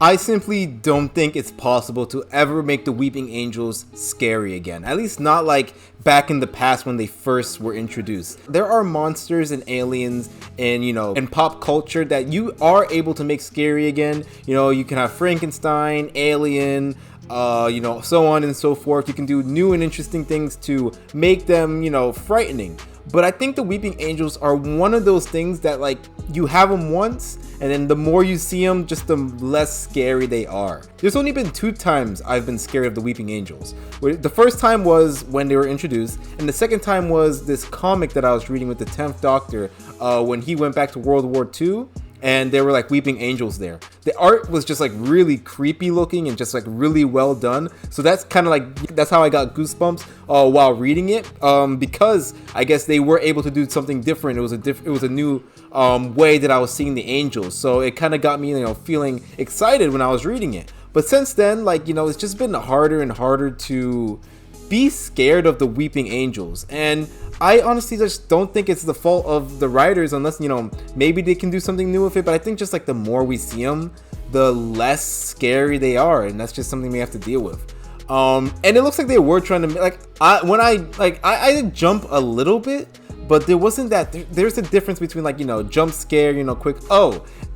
I simply don't think it's possible to ever make the Weeping Angels scary again. At least not like back in the past when they first were introduced. There are monsters and aliens and, in pop culture that you are able to make scary again. You can have Frankenstein, Alien, so on and so forth. You can do new and interesting things to make them, frightening. But I think the Weeping Angels are one of those things that, like, you have them once, and then the more you see them, just the less scary they are. There's only been 2 times I've been scared of the Weeping Angels. The first time was when they were introduced, and the second time was this comic that I was reading with the 10th Doctor when he went back to World War II. And there were like weeping angels there. The art was just like really creepy looking and just like really well done. So that's kind of like, that's how I got goosebumps while reading it, because I guess they were able to do something different. It was a new way that I was seeing the angels. So it kind of got me, feeling excited when I was reading it. But since then, like, it's just been harder and harder to be scared of the Weeping Angels. And I honestly just don't think it's the fault of the writers, unless, maybe they can do something new with it. But I think just like the more we see them, the less scary they are. And that's just something we have to deal with. And it looks like they were trying to, I did jump a little bit, but there wasn't that, there's a difference between like, jump scare, quick,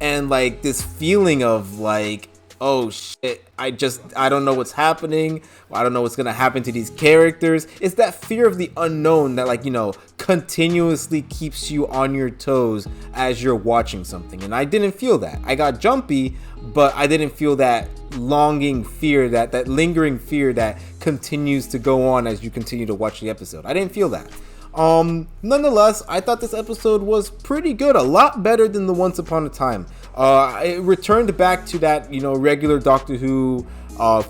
and like this feeling of like, oh shit, I don't know what's happening. I don't know what's gonna happen to these characters. It's that fear of the unknown that, like, continuously keeps you on your toes as you're watching something. And I didn't feel that. I got jumpy, but I didn't feel that longing fear, that lingering fear that continues to go on as you continue to watch the episode. I didn't feel that. Nonetheless, I thought this episode was pretty good, a lot better than the Once Upon a Time. It returned back to that, regular Doctor Who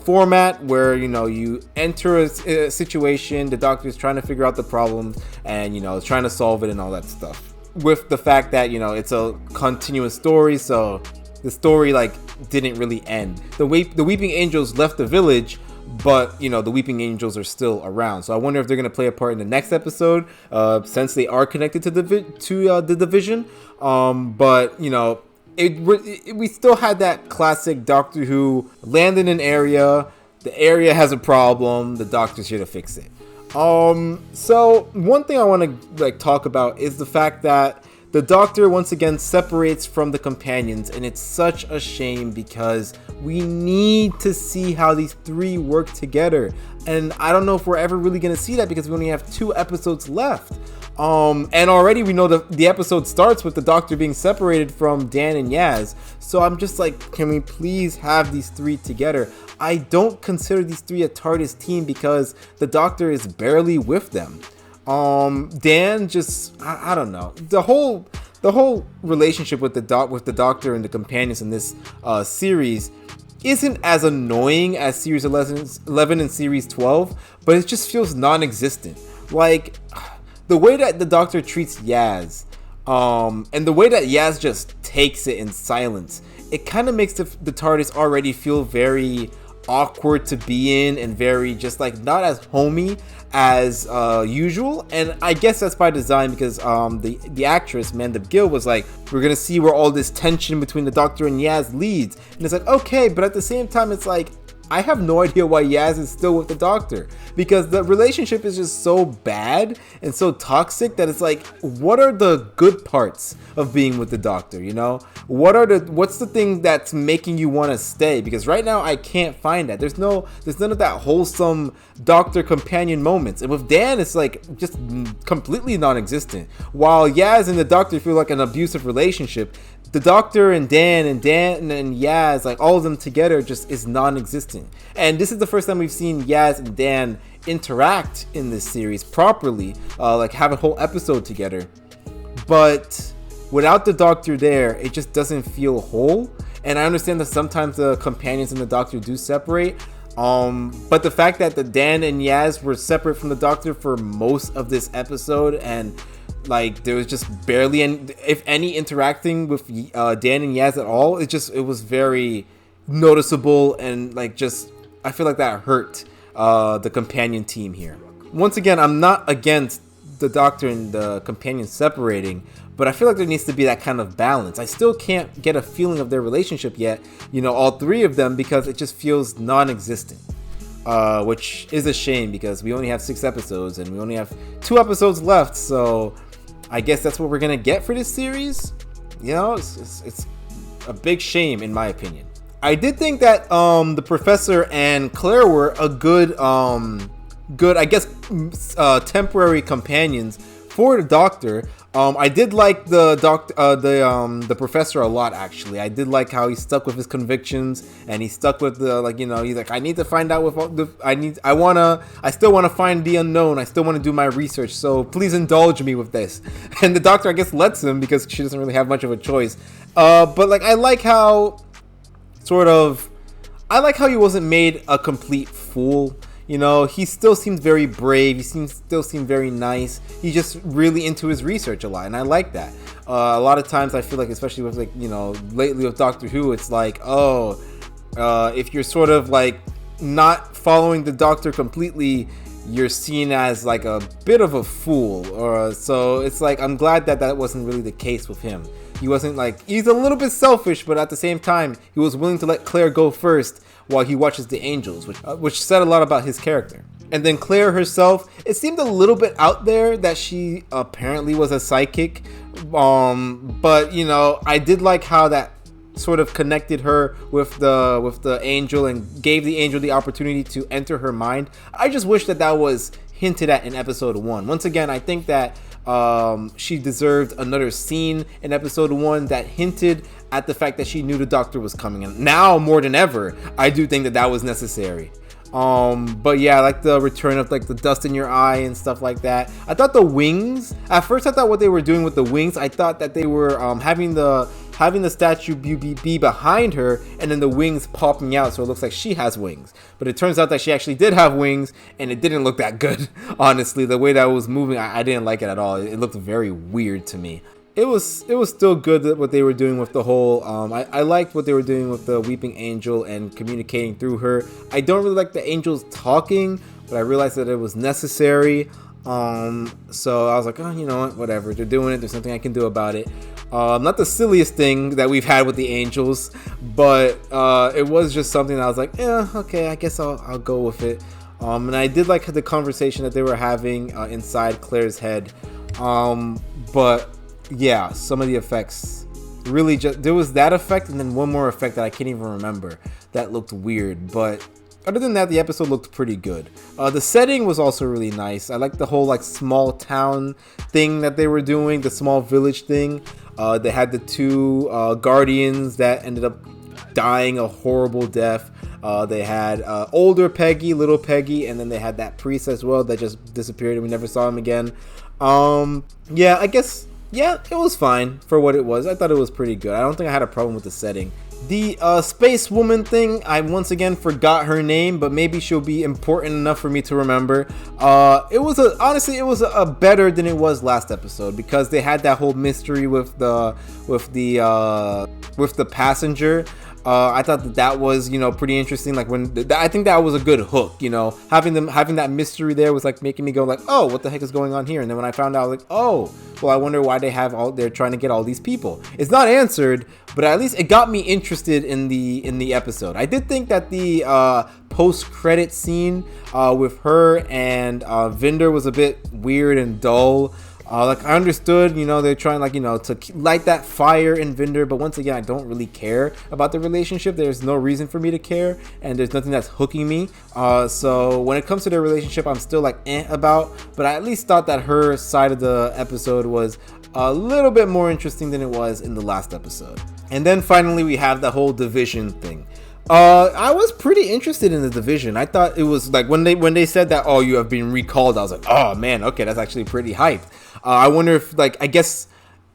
format where, you enter a situation, the Doctor is trying to figure out the problem and, trying to solve it and all that stuff. With the fact that, it's a continuous story, so the story, like, didn't really end. The Weeping Angels left the village, but the Weeping Angels are still around. So I wonder if they're going to play a part in the next episode, since they are connected to the division. But we still had that classic Doctor Who: land in an area, the area has a problem, the Doctor's here to fix it. So one thing I want to talk about is the fact that the Doctor once again separates from the companions, and it's such a shame because we need to see how these 3 work together. And I don't know if we're ever really going to see that because we only have 2 episodes left. And already we know the episode starts with the Doctor being separated from Dan and Yaz. So I'm just like, can we please have these 3 together? I don't consider these 3 a TARDIS team because the Doctor is barely with them. Dan just, I don't know. The whole relationship with the Doctor and the companions in this series isn't as annoying as Series 11 and Series 12, but it just feels non-existent. Like, the way that the Doctor treats Yaz, and the way that Yaz just takes it in silence, it kind of makes the TARDIS already feel very awkward to be in and very just like not as homey as usual. And I guess that's by design because the actress Amanda Gill was like, we're gonna see where all this tension between the Doctor and Yaz leads, and it's like, okay, but at the same time it's like, I have no idea why Yaz is still with the Doctor, because the relationship is just so bad and so toxic that it's like, what are the good parts of being with the Doctor, what's the thing that's making you want to stay? Because right now I can't find that. There's none of that wholesome Doctor companion moments. And with Dan, it's like just completely non-existent. While Yaz and the Doctor feel like an abusive relationship, the Doctor and Dan and Yaz, like all of them together, just is non-existent. And this is the first time we've seen Yaz and Dan interact in this series properly, like have a whole episode together. But without the Doctor there, it just doesn't feel whole. And I understand that sometimes the companions and the Doctor do separate. But the fact that the Dan and Yaz were separate from the Doctor for most of this episode, and like there was just barely any, if any, interacting with Dan and Yaz at all, it was very noticeable, and like just I feel like that hurt the companion team here. Once again, I'm not against the Doctor and the companion separating, but I feel like there needs to be that kind of balance. I still can't get a feeling of their relationship yet, all three of them, because it just feels non-existent. Which is a shame because we only have 6 episodes and we only have 2 episodes left, so I guess that's what we're gonna get for this series. It's a big shame in my opinion. I did think that the Professor and Claire were a good I guess temporary companions for the Doctor. I did like the Professor a lot, actually. I did like how he stuck with his convictions, and he stuck with the he's like, I need to find out I still want to find the unknown. I still want to do my research, so please indulge me with this. And the Doctor, I guess, lets him because she doesn't really have much of a choice. But I like how he wasn't made a complete fool. He still seemed very brave. He still seemed very nice. He's just really into his research a lot, and I like that. A lot of times I feel like, especially with lately with Doctor Who, it's like, if you're sort of not following the Doctor completely, you're seen as a bit of a fool. So it's I'm glad that wasn't really the case with him. He wasn't he's a little bit selfish, but at the same time, he was willing to let Claire go first while he watches the angels, which said a lot about his character. And then Claire herself, it seemed a little bit out there that she apparently was a psychic, but I did like how that sort of connected her with the angel and gave the angel the opportunity to enter her mind. I just wish that was hinted at in episode 1. Once again, I think that she deserved another scene in episode 1 that hinted at the fact that she knew the Doctor was coming. And now more than ever, I do think that was necessary. But yeah, I like the return of the dust in your eye and stuff like that. I thought the wings, at first I thought what they were doing with the wings, I thought that they were having the statue be behind her and then the wings popping out so it looks like she has wings. But it turns out that she actually did have wings, and it didn't look that good. Honestly, the way that it was moving, I didn't like it at all. It looked very weird to me. It was still good that what they were doing with the whole I liked what they were doing with the Weeping Angel and communicating through her. I don't really like the angels talking, but I realized that it was necessary. So I was like, you know what, whatever, they're doing it, there's nothing I can do about it. Not the silliest thing that we've had with the angels, but it was just something that I was like, yeah, okay, I guess I'll go with it. And I did like the conversation that they were having inside Claire's head. But yeah, some of the effects really there was that effect and then one more effect that I can't even remember that looked weird, but other than that, the episode looked pretty good. The setting was also really nice. I liked the whole small town thing that they were doing, the small village thing. They had the 2 guardians that ended up dying a horrible death. They had older Peggy, little Peggy, and then they had that priest as well that just disappeared and we never saw him again. Yeah, I guess, yeah, it was fine for what it was. I thought it was pretty good. I don't think I had a problem with the setting. The space woman thing, I once again forgot her name, but maybe she'll be important enough for me to remember. Honestly, it was a better than it was last episode because they had that whole mystery with the passenger. I thought that was, pretty interesting. I think that was a good hook, having that mystery there was making me go oh, what the heck is going on here? And then when I found out, oh, well, I wonder why they're trying to get all these people. It's not answered, but at least it got me interested in the episode. I did think that the post-credit scene with her and Vinder was a bit weird and dull. I understood, they're trying to light that fire in Vinder, but once again, I don't really care about the relationship. There's no reason for me to care, and there's nothing that's hooking me. So when it comes to their relationship, I'm still about, but I at least thought that her side of the episode was a little bit more interesting than it was in the last episode. And then finally, we have the whole division thing. I was pretty interested in the division. I thought it was when they said that, oh, you have been recalled, I was like, oh man, okay, that's actually pretty hyped. I wonder if I guess,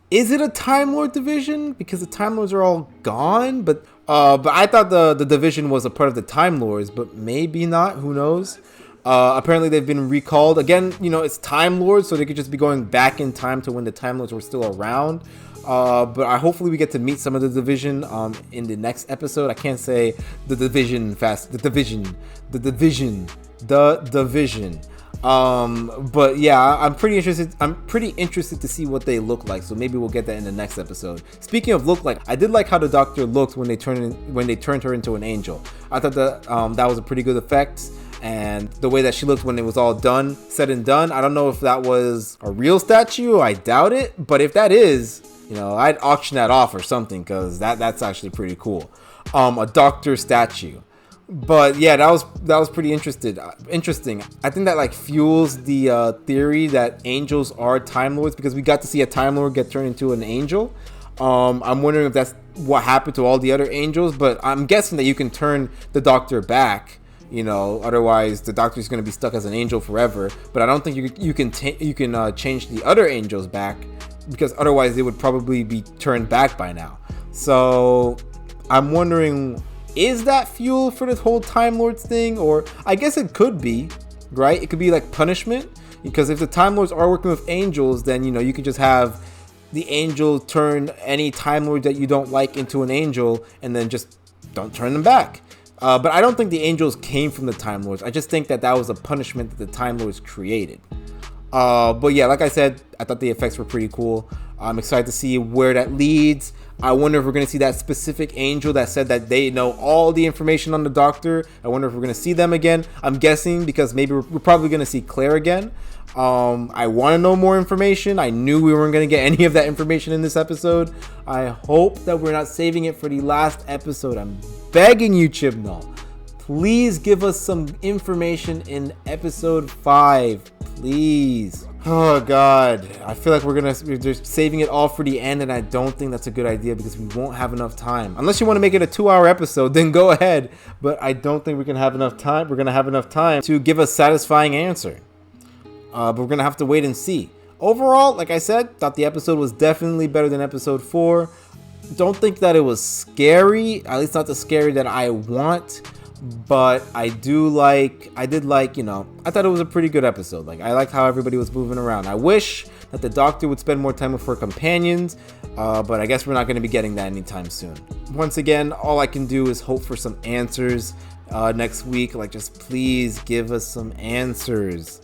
is it a Time Lord division? Because the Time Lords are all gone, but I thought the division was a part of the Time Lords, but maybe not, who knows? Apparently they've been recalled. Again, it's Time Lords, so they could just be going back in time to when the Time Lords were still around. But hopefully we get to meet some of the division in the next episode. I can't say the division fast. The division. But yeah, I'm pretty interested to see what they look like, so maybe we'll get that in the next episode. Speaking of look like, I did like how the Doctor looked when they turned her into an angel. I thought that was a pretty good effect, and the way that she looked when it was all said and done. I don't know if that was a real statue. I doubt it, but if that is, I'd auction that off or something, because that's actually pretty cool. A Doctor statue. But yeah, that was pretty interesting. I think that like fuels the theory that angels are Time Lords, because we got to see a Time Lord get turned into an angel. I'm wondering if that's what happened to all the other angels, but I'm guessing that you can turn the Doctor back. Otherwise the Doctor's going to be stuck as an angel forever. But I don't think you can change the other angels back, because otherwise they would probably be turned back by now. So I'm wondering, is that fuel for this whole Time Lords thing? Or I guess it could be, right? It could be like punishment, because if the Time Lords are working with angels, then you can just have the angel turn any Time Lord that you don't like into an angel, and then just don't turn them back. But I don't think the angels came from the Time Lords. I just think that was a punishment that the Time Lords created. But yeah, like I said, I thought the effects were pretty cool. I'm excited to see where that leads. I wonder if we're going to see that specific angel that said that they know all the information on the Doctor. I wonder if we're going to see them again. I'm guessing, because maybe we're probably going to see Claire again. I want to know more information. I knew we weren't going to get any of that information in this episode. I hope that we're not saving it for the last episode. I'm begging you, Chibnall. Please give us some information in episode 5. Please. Oh God, I feel like we're just saving it all for the end, and I don't think that's a good idea, because we won't have enough time. Unless you want to make it a 2-hour episode, then go ahead. But I don't think we can have enough time. We're gonna have enough time to give a satisfying answer. But we're gonna have to wait and see. Overall, like I said, thought the episode was definitely better than episode 4. Don't think that it was scary, at least not the scary that I want. But I did like, I thought it was a pretty good episode. Like, I liked how everybody was moving around. I wish that the Doctor would spend more time with her companions, but I guess we're not going to be getting that anytime soon. Once again, all I can do is hope for some answers next week. Like, just please give us some answers.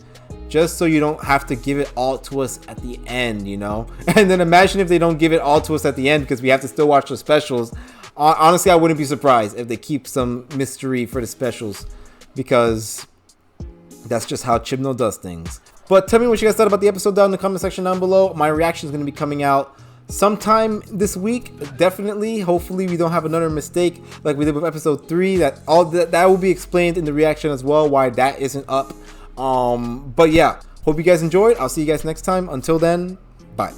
Just so you don't have to give it all to us at the end, And then imagine if they don't give it all to us at the end, because we have to still watch the specials. Honestly, I wouldn't be surprised if they keep some mystery for the specials, because that's just how Chibnall does things. But tell me what you guys thought about the episode down in the comment section down below. My reaction is going to be coming out sometime this week, definitely. Hopefully we don't have another mistake like we did with episode 3. That will be explained in the reaction as well, why that isn't up. But yeah, hope you guys enjoyed. I'll see you guys next time. Until then, bye.